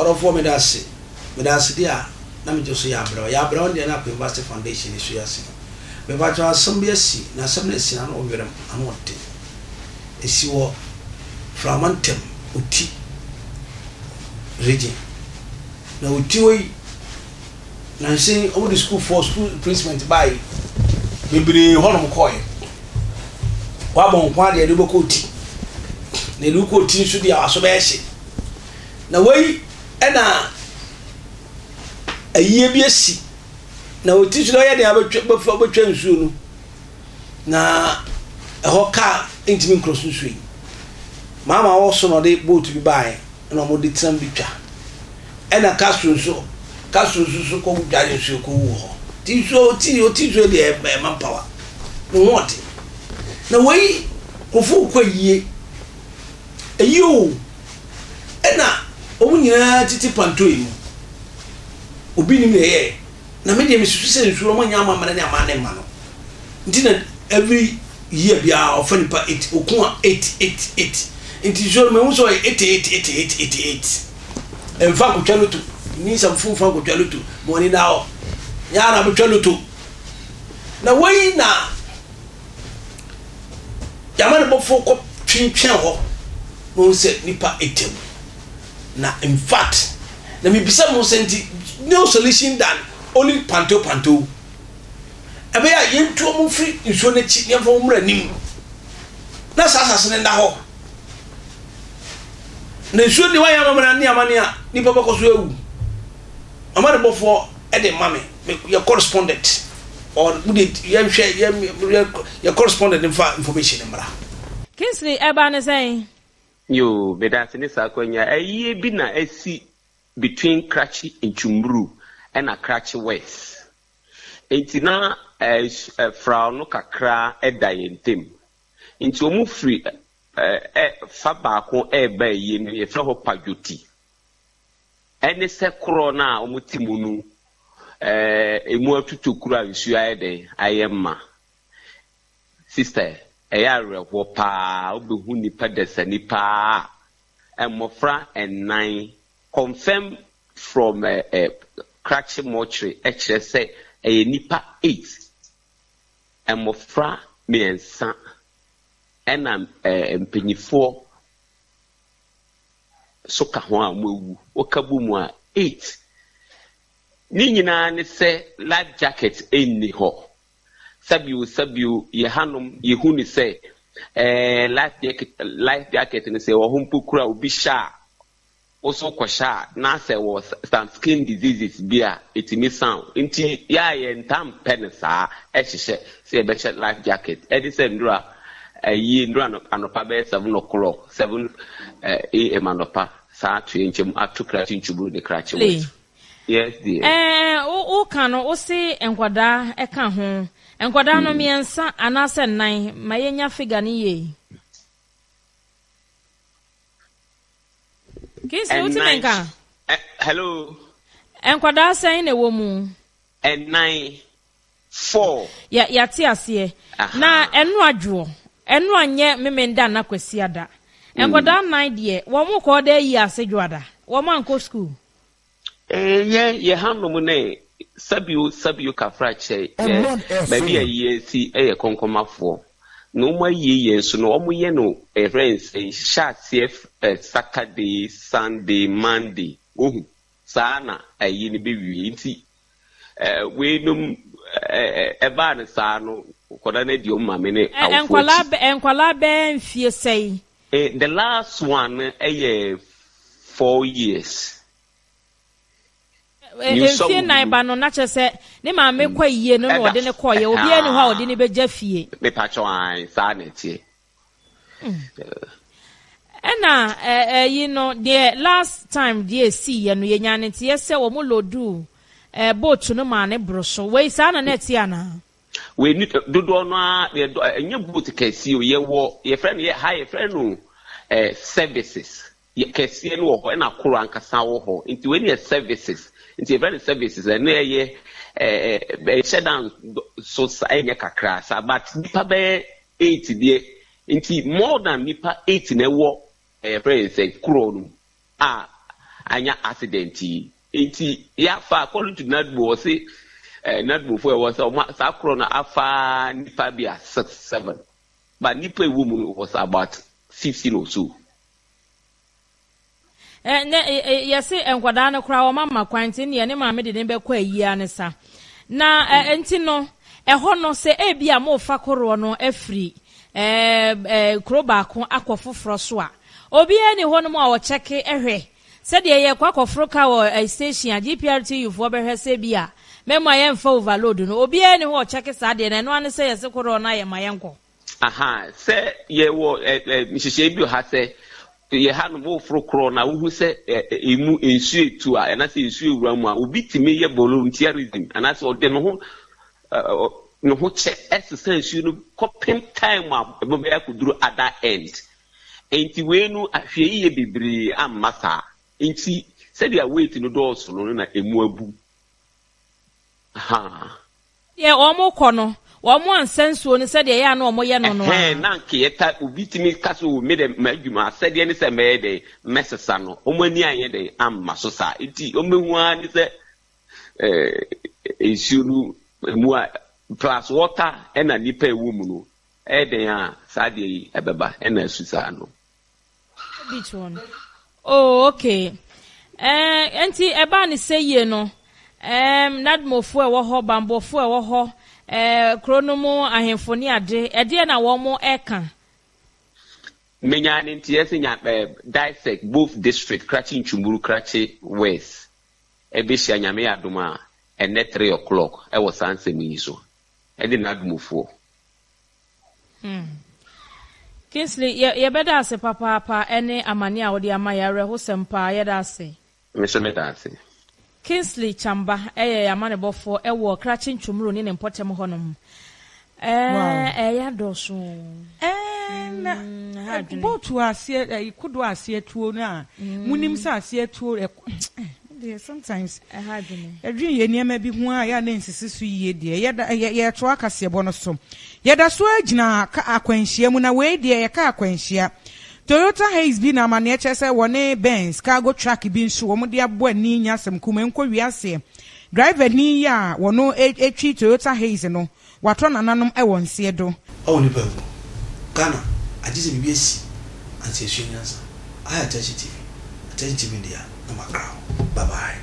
Or for me, that's dear. Let me just say, ya bro, on the University Foundation is here. But I some BSc, now some lesson and over them. I want it. It's your Framantem, Oti River. Now, Oti, now saying all the school for school placement by maybe Honor Coy. Wabon, why they do Oti? They look Oti should be our submersion. Now, wait, and a year BSc. Now, teach lawyer, they have a trip before train soon. Now, a hot car ain't even crossing street. Mamma also not able to be by, and I'm with the same picture. And a castle so called Daddy so cool. Teach you the manpower. No want it. Now, way of 4 quite ye. A you, and now, only a titty pantoim. Obini me. Na me dey me susu nsuo mo nya mama na amane ma no ntina every year bia ofani pa 8 okun 888 nti jor me unso 8888 emfa ko twaloto ni sam funfa ko twaloto mo ni na o nya na be twaloto na wei na yamane bofo ko twintwen ho mo se nipa 80 na in fact na me bisa mo senti no solution than only panto. Abia yentu omo free nsuo na chi ne fo mra nim. Na sasa ne nda ho. Na nsuo ni wa ya mama na amane a ni papa ko so ewu. Amane bofo e de mame your correspondent or would your correspondent information mra. Kinsley eba ne say yo bedat ni sakonya aye bi na asi between Krachi and Chumru and a Krachi West. Entina frau no kakra edayentem. Inti omu free fa baako eba ye no ye fra ho pajoti. Ene se kro na omu timunu emu atutu kura nsu ayede ayemma. Sister eya rewo pa obehu nipa desa nipa emofra enan confirm from Krachi mortuary say a nipa 8 and mofra miensa and mpanyifo soka ho amu okabu mu a 8 ni nyina ne se life jacket enni ho sabiu ye hanom ye hu ni se life jacket ne se wo humpu kura obi sha also kwasha na say was some skin diseases bia itimi sound nti ya ye ntam penisa ehihye say be life jacket edise ndura yi ndura anopa be 7 am anopa saa twenchim atukra tinchubu de krachi. Yes dear. O kan o se enkwada e ka ho enkwada no miensa anase nan mayenya figure ni ye. Hello. Enkwada say ne wo mu. And 9 4. Ya ti ase. Na enu adwo. Enu anye memenda na kwasi ada. Enkwada 9 de wo mu ko da yi ase dwoada. Wo man ko school. Ye hanom ne sabiu kafra che. Baby ye si konkomafo. No more ye so no omuye no friends CF Saturday Sunday Monday sana ayi ni be wi nti we no eba ne sa no koda na di o ma me ne enkwala be mfie sei the last one 4 years. Mfie na ba no na chese ne ma me kwa yie no no de ne koye obi ani ho ode ne beja fie me pacho an sa na tie ena you know the last time the see ye no ye nya ne tie se wo mo lodu boat no ma ne broso we sa na net ya na we ni dodo no a enya boat kesi o ye wo ye friend ye high friend no services ye kesi no wo na koro ankasa wo ho nti we ni services nti very services na ye shut down so enya kakra sa but nipa be 8 de nti more than nipa 8 na wo friends kuro no anya accident enti ya fa according to Nadbo say Nadbo for was sa kro na afa nipa bia 6-7 but nipa woman was about 15 or so. Yes, enkwada no kra o mama kwantin ye ne maame de ne be kwa yia ne sa na enti no eho no se ebia mo fa koro no afri kro ba ko akofoforo so a obi eni ho no mo a wo cheke ehwe se de ye kwa akoforo ka wo station GPRT ufo be hwe se bia memo ye mfa overload no obi eni ho cheke sa de na no ane se yese koro na ye mayenko aha se ye wo mihihye bi ha se ye ha no mo fro kro na wo hu se emu ensu etu a na se ensu ewura mu a obi timi ye volunteerism ana se ode no ho check exercise no coping time a ebo be akuduru at that end enti we nu ahwe ye bebre amasa enti se dia wait no do so no na emu abu aha ye omo kono Omo ansensuo ni said ya na omo ye no no na nke yeta obitimi kaso o me de madwuma said ye ni se me de mesesa no omo ani anye de amma so sa enti omehu ani se esiunu mu a plus water ena nipa ewu mu no den a saade yi ebeba ena asusa no beach one. Oh okay enti eba ni se ye no nadmofo e wo ho bambofo e wo ho kronomo ahemfoni ade na wo mo eka menya ni ntiese nya dissect both district Krachi Nchumburu Krachi West ebehia nyame adoma and 3 o'clock e was answer me so e dey nadmofo Kinsley ye beda ase papa ene amani a wo de ama ya reho sempa ye da ase me so me da ase Kinsley Chamba amane bofo wo Krachi Nchumuru ni ne mpotem honom ya doso na botu ase ikudu ase tuo na munim sa ase tuo sometimes edwin ye niam bi ho a ya na nsisi so yie de ye to akase bo no so ye da so agina akwanhia mu na we de ye ka akwanhia Toyota Haze bi na amane chese wone Benz cargo truck bi nso wo de abo ani nyasem kuma enko wiase driver ni ya wono etwi Toyota Haze no wato nananom won se do awoni pa Ghana ajise bibi esi anse hwe nyansa aya attention TV dia na makrao bye bye